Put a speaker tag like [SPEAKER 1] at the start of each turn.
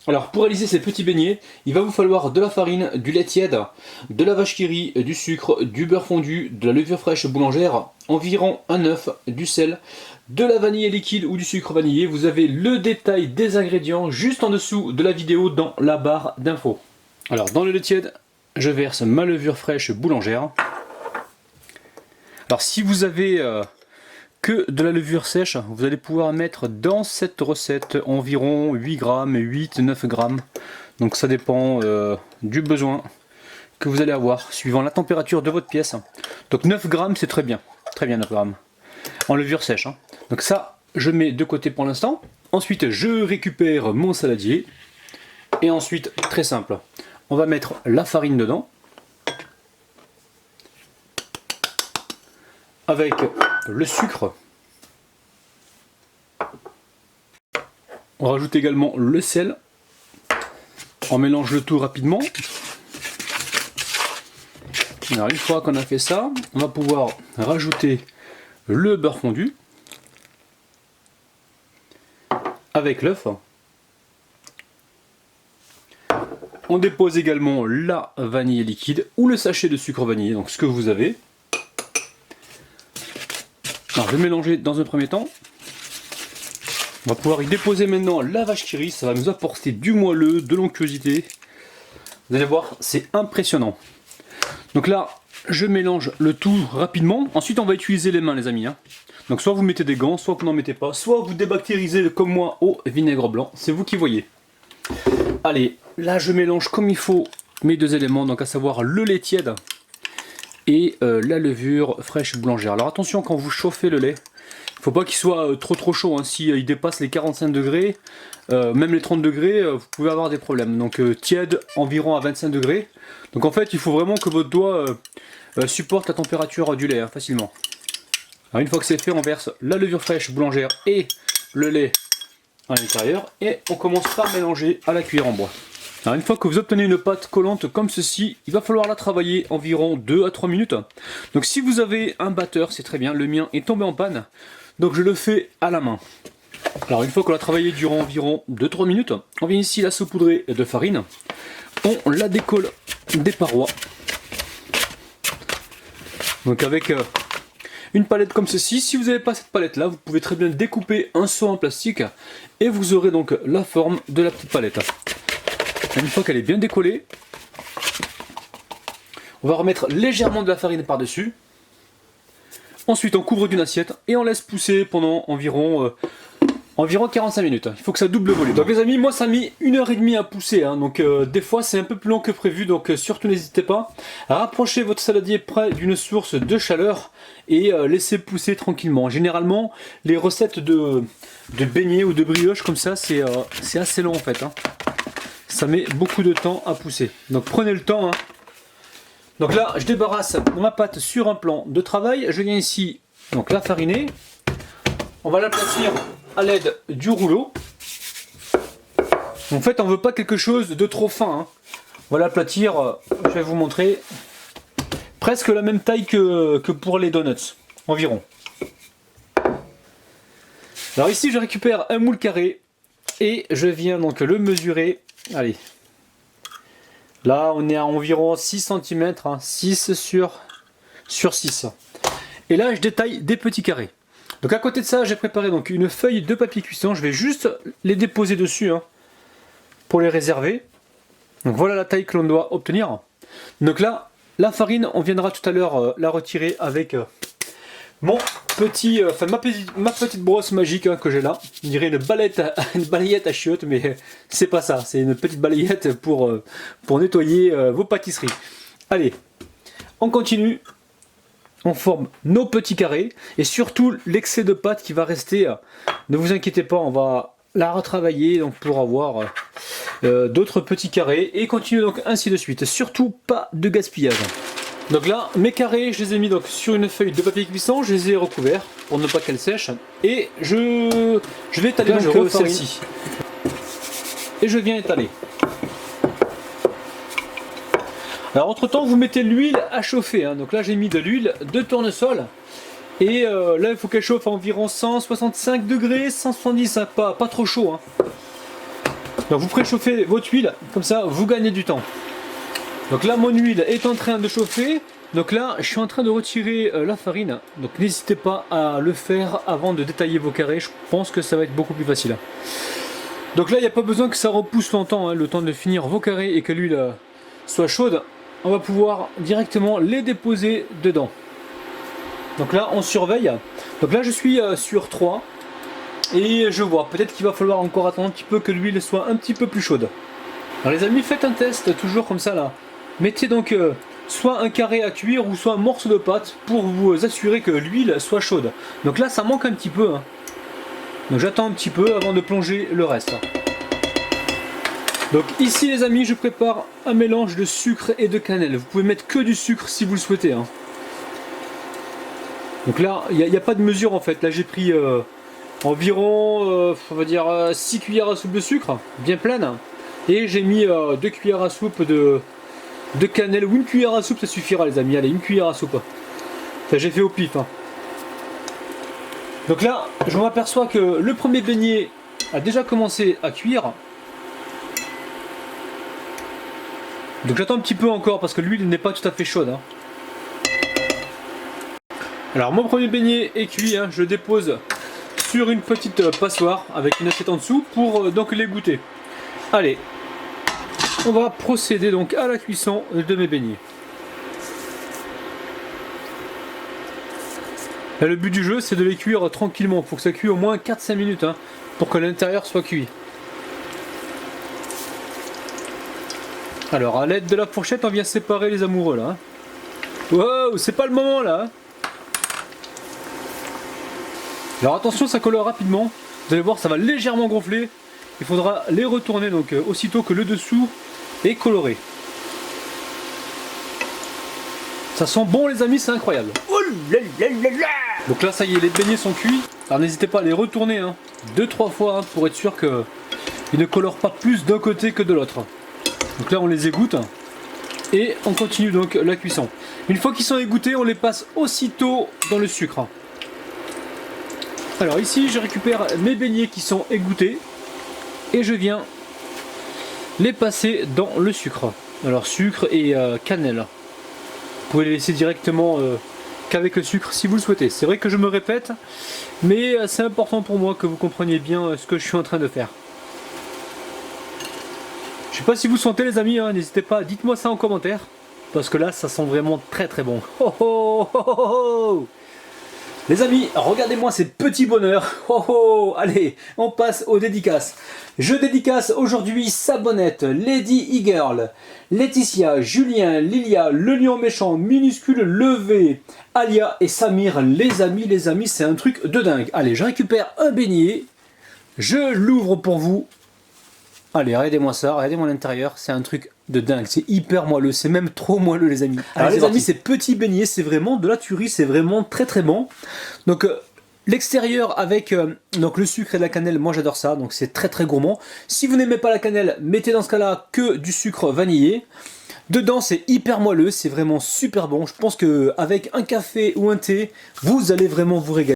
[SPEAKER 1] Alors pour réaliser ces petits beignets, il va vous falloir de la farine, du lait tiède, de la vache qui rit, du sucre, du beurre fondu, de la levure fraîche boulangère, environ un œuf, du sel, de la vanille liquide ou du sucre vanillé. Vous avez le détail des ingrédients juste en dessous de la vidéo dans la barre d'infos. Alors dans le lait tiède, je verse ma levure fraîche boulangère. Alors si vous avez que de la levure sèche, vous allez pouvoir mettre dans cette recette environ 8 grammes, 8-9 grammes. Donc ça dépend du besoin que vous allez avoir, suivant la température de votre pièce. Donc 9 grammes c'est très bien 9 grammes, en levure sèche. Hein. Donc ça, je mets de côté pour l'instant. Ensuite, je récupère mon saladier. Et ensuite, très simple, on va mettre la farine dedans. Avec le sucre. On rajoute également le sel. On mélange le tout rapidement. Alors une fois qu'on a fait ça, on va pouvoir rajouter le beurre fondu avec l'œuf. On dépose également la vanille liquide ou le sachet de sucre vanillé, donc ce que vous avez. Alors je vais mélanger dans un premier temps. On va pouvoir y déposer maintenant la vache qui rit, ça va nous apporter du moelleux, de l'onctuosité. Vous allez voir, c'est impressionnant. Donc là, je mélange le tout rapidement. Ensuite, on va utiliser les mains, les amis. Hein. Donc soit vous mettez des gants, soit vous n'en mettez pas, soit vous débactérisez comme moi au vinaigre blanc. C'est vous qui voyez. Allez, là je mélange comme il faut mes deux éléments, donc à savoir le lait tiède et la levure fraîche boulangère. Alors attention quand vous chauffez le lait, il ne faut pas qu'il soit trop chaud. Hein. Si il dépasse les 45 degrés, même les 30 degrés, vous pouvez avoir des problèmes. Donc tiède environ à 25 degrés. Donc en fait il faut vraiment que votre doigt supporte la température du lait hein, facilement. Alors une fois que c'est fait, on verse la levure fraîche boulangère et le lait à l'intérieur et on commence par mélanger à la cuillère en bois. Alors une fois que vous obtenez une pâte collante comme ceci, il va falloir la travailler environ 2 à 3 minutes. Donc si vous avez un batteur, c'est très bien, le mien est tombé en panne, donc je le fais à la main. Alors une fois qu'on l'a travaillé durant environ 2-3 minutes, on vient ici la saupoudrer de farine, on la décolle des parois. Donc avec une palette comme ceci, si vous n'avez pas cette palette là, vous pouvez très bien découper un seau en plastique et vous aurez donc la forme de la petite palette. Une fois qu'elle est bien décollée, on va remettre légèrement de la farine par-dessus. Ensuite, on couvre d'une assiette et on laisse pousser pendant environ 45 minutes. Il faut que ça double le volume. Donc les amis, moi ça a mis 1h30 à pousser. Hein. Donc des fois c'est un peu plus long que prévu. Donc surtout n'hésitez pas à rapprocher votre saladier près d'une source de chaleur et laisser pousser tranquillement. Généralement, les recettes de beignets ou de brioche comme ça, c'est assez long en fait. Hein. Ça met beaucoup de temps à pousser. Donc prenez le temps. Hein. Donc là, je débarrasse ma pâte sur un plan de travail. Je viens ici donc la fariner. On va l'aplatir à l'aide du rouleau. En fait, on ne veut pas quelque chose de trop fin. Hein. On va l'aplatir, je vais vous montrer, presque la même taille que pour les donuts, environ. Alors ici, je récupère un moule carré et je viens donc le mesurer. Allez, là on est à environ 6 cm, hein, 6 sur 6. Et là je détaille des petits carrés. Donc à côté de ça, j'ai préparé donc une feuille de papier cuisson. Je vais juste les déposer dessus hein, pour les réserver. Donc voilà la taille que l'on doit obtenir. Donc là, la farine, on viendra tout à l'heure la retirer avec ma petite brosse magique hein, que j'ai là. On dirait une balayette à chiottes, mais c'est pas ça. C'est une petite balayette pour nettoyer vos pâtisseries. Allez, on continue. On forme nos petits carrés et surtout l'excès de pâte qui va rester, ne vous inquiétez pas, on va la retravailler donc pour avoir d'autres petits carrés et continuer donc ainsi de suite. Surtout pas de gaspillage. Donc là, mes carrés, je les ai mis donc sur une feuille de papier cuisson, je les ai recouverts pour ne pas qu'elles sèchent et je vais étaler donc celle-ci. Et je viens étaler. Alors entre temps vous mettez l'huile à chauffer, hein. Donc là j'ai mis de l'huile de tournesol et là il faut qu'elle chauffe à environ 165 degrés, 170, hein. Pas trop chaud. Hein. Donc vous préchauffez votre huile, comme ça vous gagnez du temps. Donc là mon huile est en train de chauffer. Donc là je suis en train de retirer la farine. Donc n'hésitez pas à le faire avant de détailler vos carrés. Je pense que ça va être beaucoup plus facile. Donc là il n'y a pas besoin que ça repousse longtemps, hein, le temps de finir vos carrés et que l'huile soit chaude. On va pouvoir directement les déposer dedans. Donc là on surveille. Donc là je suis sur 3. Et je vois, peut-être qu'il va falloir encore attendre un petit peu que l'huile soit un petit peu plus chaude. Alors les amis, faites un test toujours comme ça là. Mettez donc soit un carré à cuire ou soit un morceau de pâte pour vous assurer que l'huile soit chaude. Donc là ça manque un petit peu. Hein. Donc j'attends un petit peu avant de plonger le reste. Donc ici les amis, je prépare un mélange de sucre et de cannelle. Vous pouvez mettre que du sucre si vous le souhaitez. Hein. Donc là, il n'y a pas de mesure en fait. Là j'ai pris... environ, on va dire 6 cuillères à soupe de sucre, bien pleine. Et j'ai mis 2 cuillères à soupe de cannelle, ou une cuillère à soupe ça suffira les amis, allez une cuillère à soupe. Ça j'ai fait au pif. Hein. Donc là, je m'aperçois que le premier beignet a déjà commencé à cuire. Donc j'attends un petit peu encore parce que l'huile n'est pas tout à fait chaude. Hein. Alors mon premier beignet est cuit, hein, je le dépose sur une petite passoire avec une assiette en dessous pour donc les goûter. Allez, on va procéder donc à la cuisson de mes beignets. Là, le but du jeu c'est de les cuire tranquillement, il faut que ça cuise au moins 4-5 minutes hein, pour que l'intérieur soit cuit. Alors à l'aide de la fourchette on vient séparer les amoureux là. Hein. Wow, c'est pas le moment là hein. Alors attention, ça colore rapidement, vous allez voir ça va légèrement gonfler, il faudra les retourner donc aussitôt que le dessous est coloré. Ça sent bon les amis, c'est incroyable. Oh là là là là. Donc là ça y est, les beignets sont cuits, alors n'hésitez pas à les retourner 2-3 fois hein, pour être sûr qu'ils ne colorent pas plus d'un côté que de l'autre. Donc là on les égoutte et on continue donc la cuisson. Une fois qu'ils sont égouttés, on les passe aussitôt dans le sucre. Alors ici je récupère mes beignets qui sont égouttés et je viens les passer dans le sucre. Alors sucre et cannelle. Vous pouvez les laisser directement qu'avec le sucre si vous le souhaitez. C'est vrai que je me répète, mais c'est important pour moi que vous compreniez bien ce que je suis en train de faire. Je sais pas si vous sentez les amis, hein, n'hésitez pas, dites-moi ça en commentaire. Parce que là ça sent vraiment très très bon. Oh, oh, oh, oh, oh. Les amis, regardez-moi ces petits bonheurs. Oh oh, allez, on passe aux dédicaces. Je dédicace aujourd'hui Sabonnette, Lady E-Girl, Laetitia, Julien, Lilia, Le Lion Méchant, Minuscule, Levé, Alia et Samir. Les amis, c'est un truc de dingue. Allez, je récupère un beignet, je l'ouvre pour vous. Allez, regardez-moi ça, regardez-moi l'intérieur, c'est un truc de dingue, c'est hyper moelleux, c'est même trop moelleux les amis. Alors les amis, ces petits beignets, c'est vraiment de la tuerie, c'est vraiment très très bon. Donc l'extérieur avec donc le sucre et de la cannelle, moi j'adore ça, donc c'est très très gourmand. Si vous n'aimez pas la cannelle, mettez dans ce cas-là que du sucre vanillé. Dedans c'est hyper moelleux, c'est vraiment super bon. Je pense qu'avec un café ou un thé, vous allez vraiment vous régaler.